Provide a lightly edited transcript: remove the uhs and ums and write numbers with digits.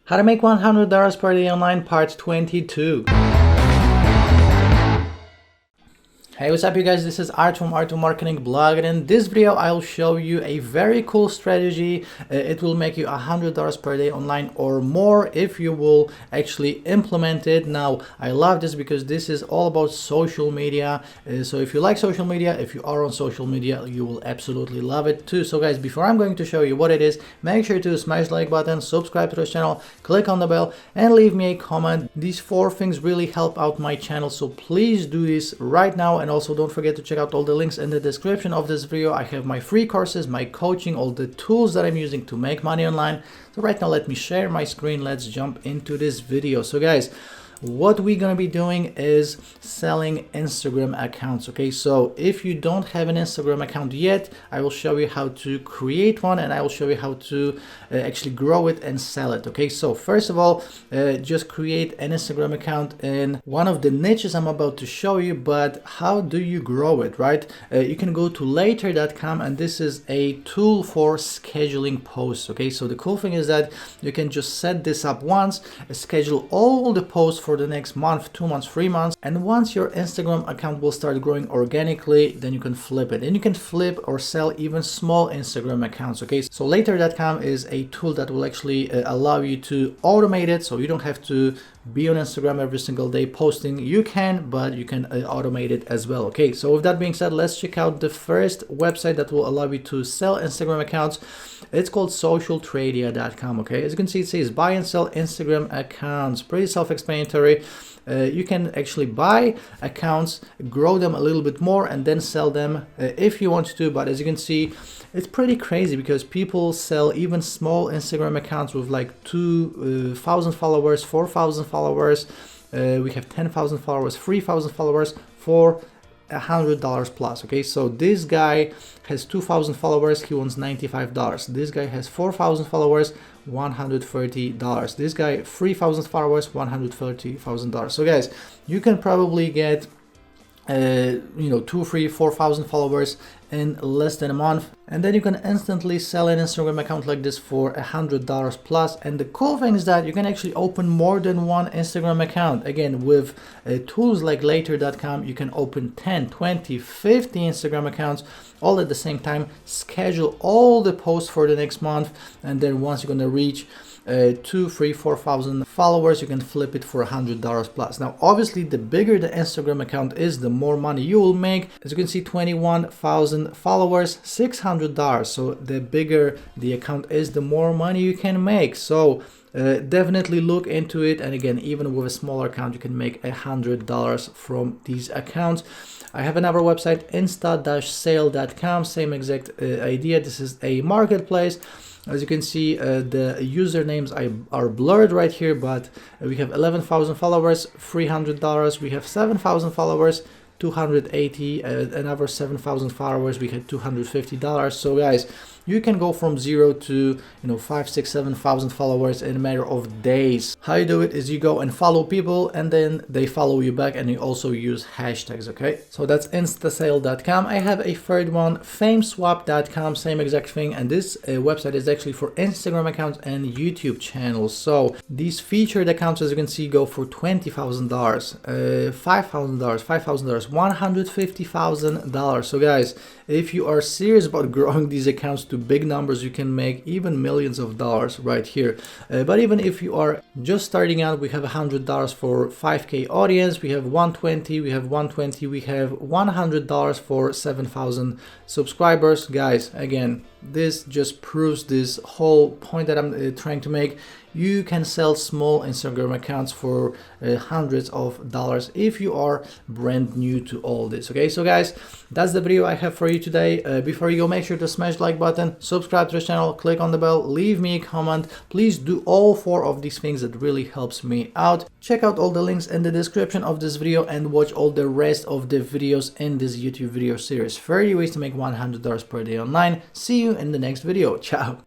How to make $100 per day online, part 22. Hey, what's up you guys, this is Art from Art of Marketing Blog, and in this video I'll show you a very cool strategy. It will make you $100 per day online or more if you will actually implement it. Now, I love this because this is all about social media. So if you like social media, if you are on social media, you will absolutely love it too. So guys, before I'm going to show you what it is, make sure to smash the like button, subscribe to this channel, click on the bell, and leave me a comment. These 4 things really help out my channel, so please do this right now. And also don't forget to check out all the links in the description of this video. I have my free courses, my coaching, all the tools that I'm using to make money online. So right now let me share my screen. Let's jump into this video. So guys, what we're going to be doing is selling Instagram accounts. Okay, so if you don't have an Instagram account yet, I will show you how to create one, and I will show you how to actually grow it and sell it. Okay, so first of all, just create an Instagram account in one of the niches I'm about to show you. But how do you grow it, right? You can go to later.com, and this is a tool for scheduling posts. Okay, so the cool thing is that you can just set this up once, schedule all the posts for the next month, 2 months, 3 months, and once your Instagram account will start growing organically, then you can flip it, and you can flip or sell even small Instagram accounts. Okay, so later.com is a tool that will actually allow you to automate it, so you don't have to be on Instagram every single day posting. You can, but you can automate it as well. Okay, so with that being said, let's check out the first website that will allow you to sell Instagram accounts. It's called socialtradia.com. Okay, as you can see, it says buy and sell Instagram accounts. Pretty self-explanatory. You can actually buy accounts, grow them a little bit more, and then sell them if you want to. But as you can see, it's pretty crazy because people sell even small Instagram accounts with like 2,000 followers, 4,000 followers. We have 10,000 followers, 3,000 followers for $100 plus. Okay, so this guy has 2,000 followers, he wants $95. This guy has 4,000 followers, $130. This guy 3,000 followers, $130,000. So guys, you can probably get 2, 3, 4,000 followers in less than a month, and then you can instantly sell an Instagram account like this for $100 plus. And the cool thing is that you can actually open more than one Instagram account. Again, with tools like later.com, you can open 10, 20, 50 Instagram accounts all at the same time, schedule all the posts for the next month, and then once you're going to reach 2, 3, 4,000 followers, you can flip it for $100 plus. Now, obviously, the bigger the Instagram account is, the more money you will make. As you can see, 21,000 followers, $600. So the bigger the account is, the more money you can make. So definitely look into it. And again, even with a smaller account, you can make $100 from these accounts. I have another website, insta-sale.com, same exact idea. This is a marketplace. As you can see, the usernames are blurred right here, but we have 11,000 followers, $300. We have 7,000 followers, $280. Another 7,000 followers, we had $250. So guys, you can go from 0 to 5, 6, 7,000 followers in a matter of days. How you do it is you go and follow people, and then they follow you back, and you also use hashtags. Okay, so that's instasale.com. I have a third one, fameswap.com, same exact thing, and this website is actually for Instagram accounts and YouTube channels. So these featured accounts, as you can see, go for $20,000, $5,000, $5,000, $150,000. So guys, if you are serious about growing these accounts to big numbers, you can make even millions of dollars right here. But even if you are just starting out, we have $100 for 5K audience, we have $120, we have $120, we have $100 for 7,000 subscribers. Guys, again, this just proves this whole point that I'm trying to make. You can sell small Instagram accounts for hundreds of dollars if you are brand new to all this. Okay, so guys, that's the video I have for you today. Before you go, make sure to smash the like button, subscribe to the channel, click on the bell, leave me a comment. Please do all 4 of these things. That really helps me out. Check out all the links in the description of this video and watch all the rest of the videos in this YouTube video series. 30 ways to make $100 per day online. See you in the next video. Ciao.